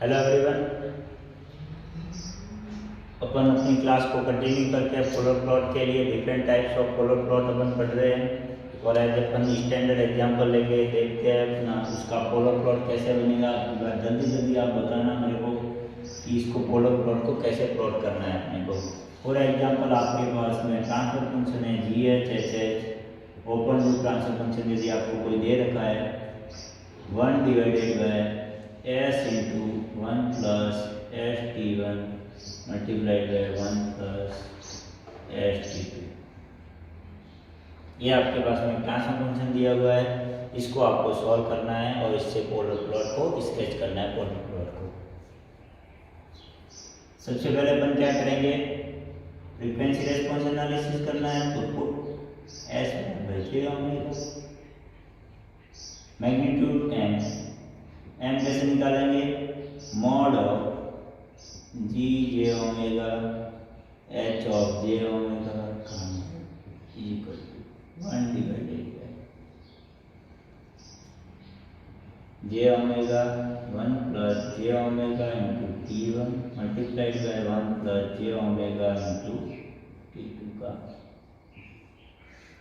Hello everyone, अपन अपनी class को continue करके पोलर प्लॉट के लिए different types of polar plot अपन पढ़ रहे हैं। और आज अपन स्टैंडर्ड एग्जांपल लेके देखते हैं अपना उसका पोलर प्लॉट कैसे बनेगा। जल्दी जल्दी आप बताना मेरे को कि इसको पोलर प्लॉट को कैसे प्लॉट करना है अपने को। पूरा एग्जांपल आपके पास में ट्रांसफर फंक्शन है GH open loop transfer function यदि आपको कोई दे रखा है 1 divided by s into 1 plus s t one multiplied by 1 plus s t two. ये आपके पास में ट्रांसफर फंक्शन दिया हुआ है, इसको आपको सॉल्व करना है और इससे पोलर प्लॉट को स्केच करना है। पोलर प्लॉट को सबसे पहले अपन क्या करेंगे, फ्रीक्वेंसी रेस्पॉन्स एनालिसिस करना है। तो पुट s बचे होंगे मैग्नीट्यूड m कैसे निकालेंगे, mod of G j omega h of j omega equal to 1 divided by j omega 1 plus j omega into t1 multiplied by 1 plus j omega into t2 का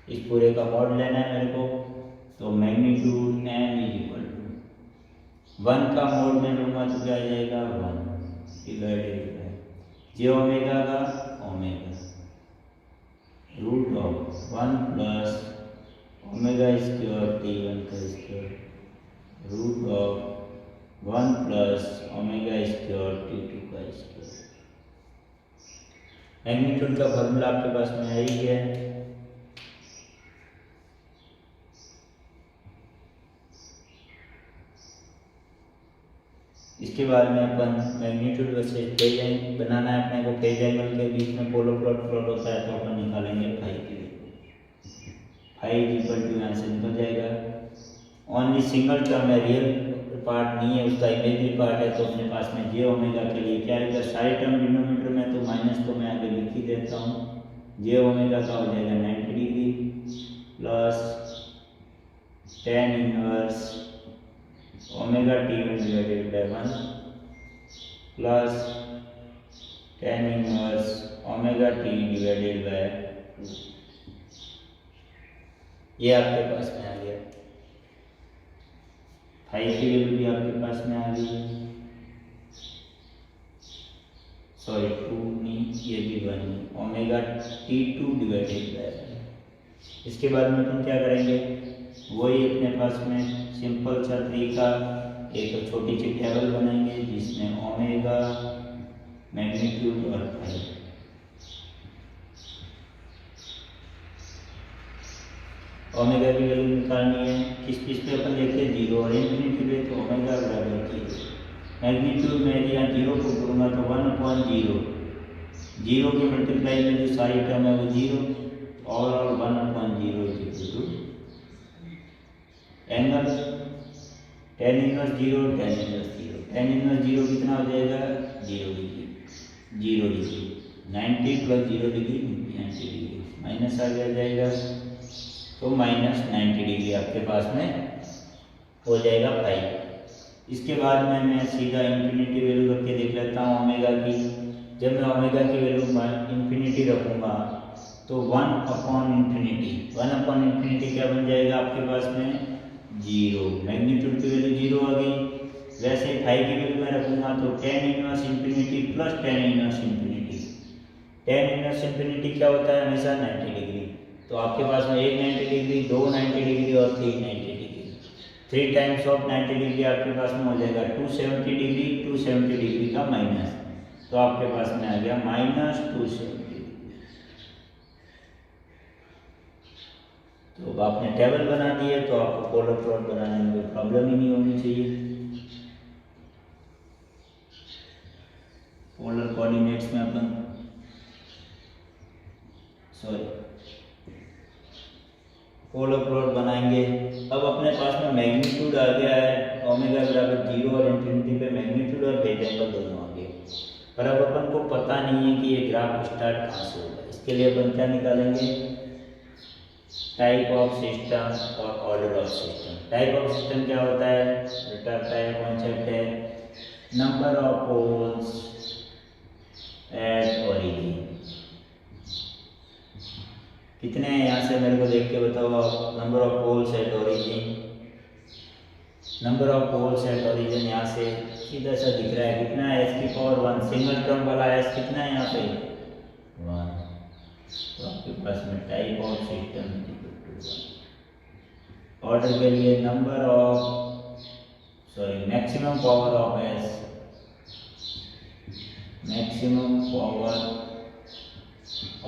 इस पूरे का mod लेना है मेरे को। तो magnitude m is equal to 1 का मोड में लूँगा तो क्या आ जाएगा 1 डिवाइडेड बाय जे ओमेगा का omega root of 1 plus omega square t1 का square root of 1 plus omega square t2 का स्क्वायर। मैग्नीट्यूड का फॉर्मूला आपके पास में है ही है। इसके बाद में अपन मैग्नीट्यूड वर्सेस फेज एंगल बनाना है अपने को। फेज एंगल के बीच में पोलर प्लॉट प्लॉट होता है तो अपन निकालेंगे फाई की वैल्यू। फाई इक्वल टू यहाँ से निकल जाएगा। ओनली सिंगल टर्म है, रियल पार्ट नहीं है, उसका इमेजरी पार्ट है। तो अपने पास में जे ओमेगा के लिए क्या है, सारे टर्म डिनोमिनेटर में तो माइनस तो मैं आगे लिख ही देता हूँ। जे ओमेगा का हो जाएगा 90 degree plus tan inverse omega t1 divided by 1 plus tan inverse omega t divided by 2। ये आपके पास में आ गया। फाई की वैल्यू भी आपके पास में आ गई। सॉरी 2 नहीं, ये भी 1 ओमेगा t2 डिवाइडेड बाय 1। इसके बाद में तुम क्या करेंगे, वही अपने पास में सिंपल सा तरीका एक छोटी सी टेबल बनाएंगे जिसमें ओमेगा मैग्नीट्यूड और फाई। ओमेगा की वैल्यू निकालनी है, किस पे अपन देखते हैं 0 और इन्फिनिटी पे तो ओमेगा बराबर 0। मैग्नीट्यूड में यदि यहाँ 0 को करूँगा तो 1/0, 0 की मल्टीप्लाई में जो सारी टर्म है वो 0 और 1/0 is equal to angle tan inverse 0 tan inverse 0। tan inverse 0 कितना हो जाएगा 0 degree 90 plus 0 degree 90 degree minus आ जाएगा तो माइनस 90 डिग्री आपके पास में हो जाएगा फाई। इसके बाद में मैं सीधा इंफिनिटी वैल्यू रख के देख लेता हूँ ओमेगा की। जब मैं ओमेगा की वैल्यू इंफिनिटी रखूँगा तो 1/इंफिनिटी क्या बन जाएगा आपके पास में 0। मैग्नीट्यूड की वैल्यू 0 आ गई। वैसे फाई की वैल्यू मैं रखूँगा तो tan inverse infinity plus tan inverse infinity. tan inverse infinity क्या होता है हमेशा 90 डिग्री। तो आपके पास में एक 90 डिग्री, 2 90 डिग्री और 3 90 डिग्री, 3 टाइम्स ऑफ 90 डिग्री आपके पास में हो जाएगा 270 डिग्री। 270 डिग्री का माइनस, तो आपके पास में आ गया -270। तो आपने टेबल बना दी है तो आपको पोलर प्लॉट बनाने में कोई प्रॉब्लम ही नहीं होनी चाहिए। पोलर कोऑर्डिनेट्स में अपन पोलर प्लॉट बनाएंगे। अब अपने पास में मैग्नीट्यूड आ गया है ओमेगा बराबर 0 और इंफिनिटी पे मैग्नीट्यूड और फेज एंगल दोनों आ गए। पर अब अपन को पता नहीं है कि ये ग्राफ स्टार्ट कहाँ से होगा। इसके लिए अपन क्या निकालेंगे, टाइप ऑफ सिस्टम और order of system. Type of system क्या होता है, बेटा टाइप कॉन्सेप्ट है number of poles at origin. कितने हैं यहाँ से मेरे को देख के बताओ आप। Number of poles at origin, number of poles at origin यहाँ से सीधा सा दिख रहा है कितना है, एस की पावर 1। सिंगल टर्म वाला एस कितना है यहाँ पे 1। तो आपके पास में टाइप ऑफ सिस्टम ऑर्डर के लिए number of maximum power of S, maximum power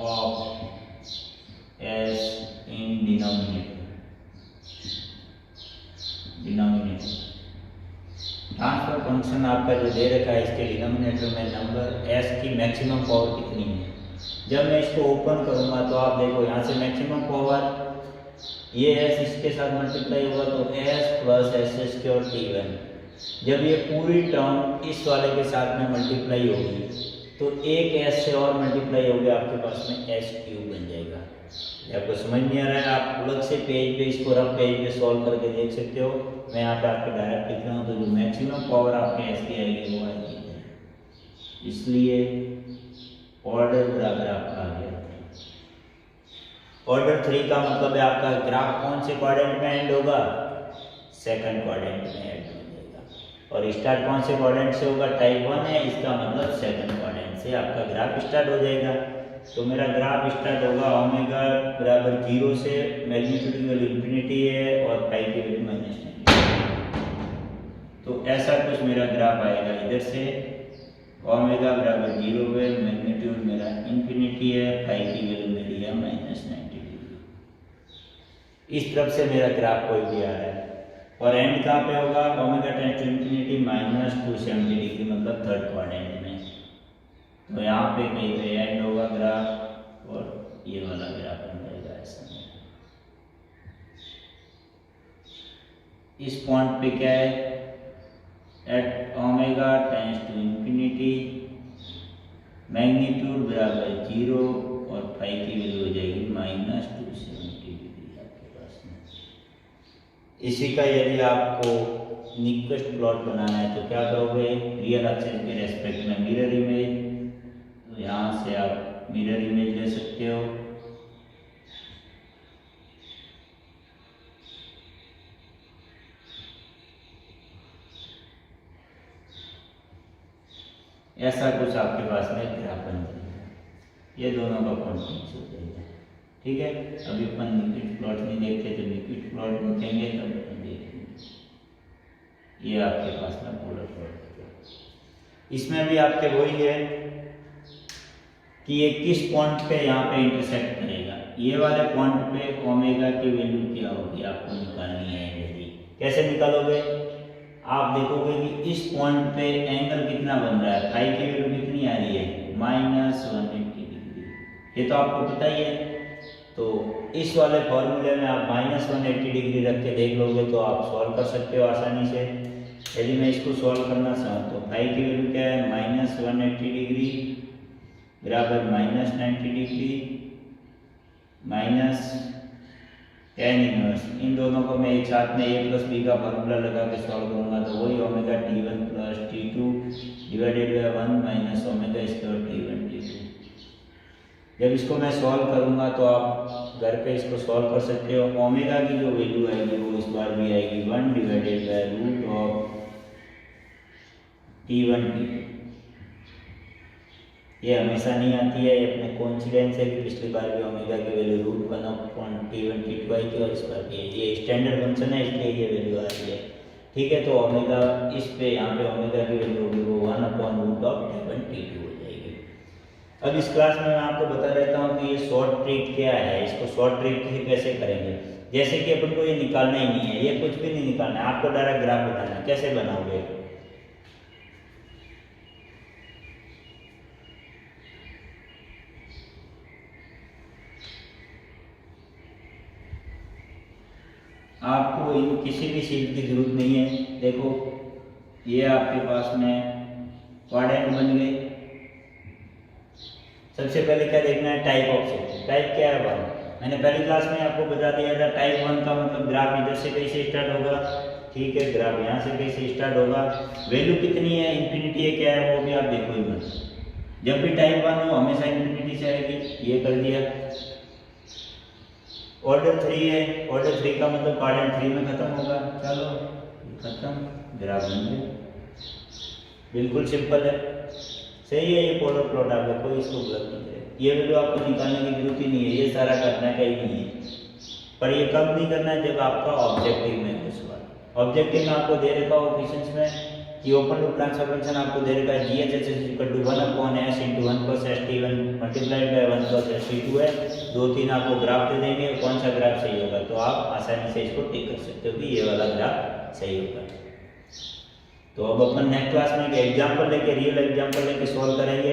of S in denominator. Transfer function आपका जो दे रखा है इसके डिनोमिनेटर में नंबर एस की मैक्सिमम पावर कितनी है। जब मैं इसको ओपन करूंगा तो आप देखो यहाँ से मैक्सिमम पावर ये एस इसके साथ मल्टीप्लाई होगा तो S plus S square T1। जब ये पूरी टर्म इस वाले के साथ में मल्टीप्लाई होगी तो एक एस से और मल्टीप्लाई हो गया आपके पास में एस क्यूब बन जाएगा। आपको समझ नहीं आ रहा है, आप अलग से पेज पे इसको रफ पेज पे सॉल्व करके देख सकते हो। मैं यहाँ पे आपके डायरेक्ट लिख रहा हूँ तो जो मैक्सिमम पावर आपके एस की आएगी वो आएगी, इसलिए ऑर्डर बराबर आपका आ गया। ऑर्डर 3 का मतलब है आपका ग्राफ कौन से क्वाड्रेंट में एंड होगा, सेकंड क्वाड्रेंट में एंड हो जाएगा। और स्टार्ट कौन से क्वाड्रेंट से होगा, टाइप 1 है, इसका मतलब सेकंड क्वाड्रेंट से आपका ग्राफ स्टार्ट हो जाएगा। तो मेरा ग्राफ स्टार्ट होगा ओमेगा बराबर 0 से, मैग्नीट्यूड की वैल्यू इंफिनिटी है और पाई की वैल्यू -9। तो ऐसा कुछ मेरा ग्राफ आएगा। इधर से ओमेगा बराबर 0 पे, मैग्नीट्यूड मेरा इंफिनिटी है, पाई की वैल्यू मेरी है -90 डिग्री। इस तरफ से मेरा ग्राफ कोई भी आ रहा है और एंड कहाँ पे होगा, omega tends to infinity -270 degree, मतलब थर्ड क्वाड्रेंट में। तो यहाँ पे कहीं पे एंड होगा ग्राफ और ये वाला ग्राफ बन जाएगा ऐसा। इस पॉइंट पे क्या है, at omega tends to infinity, magnitude बराबर 0 और फाई की वैल्यू हो जाएगी -270 डिग्री आपके पास में। इसी का यदि आपको निक्विस्ट प्लॉट बनाना है तो क्या करोगे, रियल एक्सिस के रेस्पेक्ट में मिरर इमेज, तो यहाँ से आप मिरर इमेज ले सकते हो। ऐसा कुछ आपके पास में ग्राफ बन जाएगा, ये दोनों का कॉन्टिन्यूस हो जाएगा। ठीक है, अभी अपन निक्विस्ट प्लॉट नहीं देखते, तो निक्विस्ट प्लॉट देखेंगे तब अपन देखेंगे। ये आपके पास में पोलर प्लॉट है, इसमें भी आपके वही है कि ये किस पॉइंट पे यहाँ पे इंटरसेक्ट करेगा। ये वाले पॉइंट पे ओमेगा की वैल्यू क्या होगी आपको निकालनी है। यदि कैसे निकालोगे, आप देखोगे कि इस पॉइंट पे एंगल कितना बन रहा है, फाई की वैल्यू कितनी आ रही है -180 डिग्री, ये तो आपको पता ही है। तो इस वाले फॉर्मूले में आप -180 डिग्री रख के देख लोगे तो आप सॉल्व कर सकते हो आसानी से। यदि मैं इसको सॉल्व करना चाहूँ तो फाई की वैल्यू क्या है, -180 डिग्री बराबर -90 डिग्री माइनस tan इनवर्स। इन दोनों को मैं एक साथ में a प्लस बी का फार्मूला लगा के सॉल्व करूंगा तो वही omega T1 plus T2 divided by 1 minus omega square T1 T2। जब इसको मैं सॉल्व करूंगा तो आप घर पे इसको सॉल्व कर सकते हो। ओमेगा की जो वैल्यू आएगी वो इस बार भी आएगी 1 divided by root of T1 T2। ये हमेशा नहीं आती है, ये अपने कोइंसिडेंस है कि पिछली बार भी ओमेगा की वैल्यू √1/T1 T2 आई थी और इस बार भी ये स्टैंडर्ड फंक्शन है इसलिए ये वैल्यू आ रही है। ठीक है, तो ओमेगा इस पे यहाँ पे ओमेगा की वैल्यू होगी वो 1/√T1 T2 हो जाएगी। अब इस क्लास में मैं आपको बता देता हूँ कि ये शॉर्ट ट्रिक क्या है, इसको शॉर्ट ट्रिक कैसे करेंगे। जैसे कि अपन को ये निकालना ही नहीं है, ये कुछ भी नहीं निकालना है, आपको डायरेक्ट ग्राफ बनाना है। कैसे बनाओगे, आपको इन किसी भी चीज की जरूरत नहीं है। देखो ये आपके पास में क्वाड्रेंट बन गए। सबसे पहले क्या देखना है, टाइप ऑफ सेक्शन। टाइप क्या है 1। मैंने पहली क्लास में आपको बता दिया था टाइप 1 का मतलब ग्राफ इधर से कैसे स्टार्ट होगा, ठीक है, ग्राफ यहाँ से कैसे स्टार्ट होगा, वैल्यू कितनी है, इन्फिनिटी है क्या है वो भी आप देखो ही मत। जब भी टाइप 1 हो हमेशा इन्फिनिटी से आएगी, ये कर दिया। ऑर्डर 3 है, ऑर्डर 3 का मतलब क्वाड्रेंट 3 में खत्म होगा, चलो खत्म, ग्राफ बन गया, बिल्कुल सिंपल है, सही है। ये पोलर प्लॉट आपका कोई इसको गलत नहीं है, ये वैल्यू आपको निकालने की जरूरत ही नहीं है, ये सारा करना का ही नहीं है। पर ये कब नहीं करना है, जब आपका ऑब्जेक्टिव में हो। सवाल ऑब्जेक्टिव में आपको दे रखा हो क्वेश्चंस में कि ओपन लूप ट्रांसफर फंक्शन आपको दे रखा है GHS = 1/s × 1 + ST1 × 1 + ST2 है, 2-3 आपको ग्राफ दे देंगे, कौन सा ग्राफ सही होगा तो आप आसानी से इसको टिक कर सकते हो कि ये वाला ग्राफ सही होगा। तो अब अपन नेक्स्ट क्लास में एक एग्जाम्पल लेके, रियल एग्जाम्पल लेके सॉल्व करेंगे।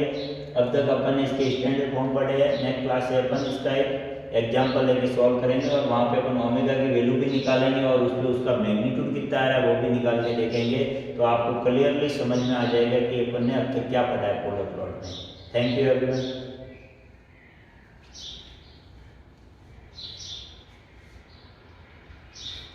अब तक अपन इसके स्टैंडर्ड फॉर्म पढ़े हैं, नेक्स्ट क्लास से अपन इसका एक एग्जाम्पल लेके सॉल्व करेंगे और वहाँ पे अपन ओमेगा की वैल्यू भी निकालेंगे और उस पर उसका मैग्नीट्यूड कितना आ रहा है वो भी निकाल के देखेंगे। तो आपको क्लियरली समझ में आ जाएगा कि अपन ने अब तक क्या पढ़ा है पोलर प्लॉट में। Thank you everyone.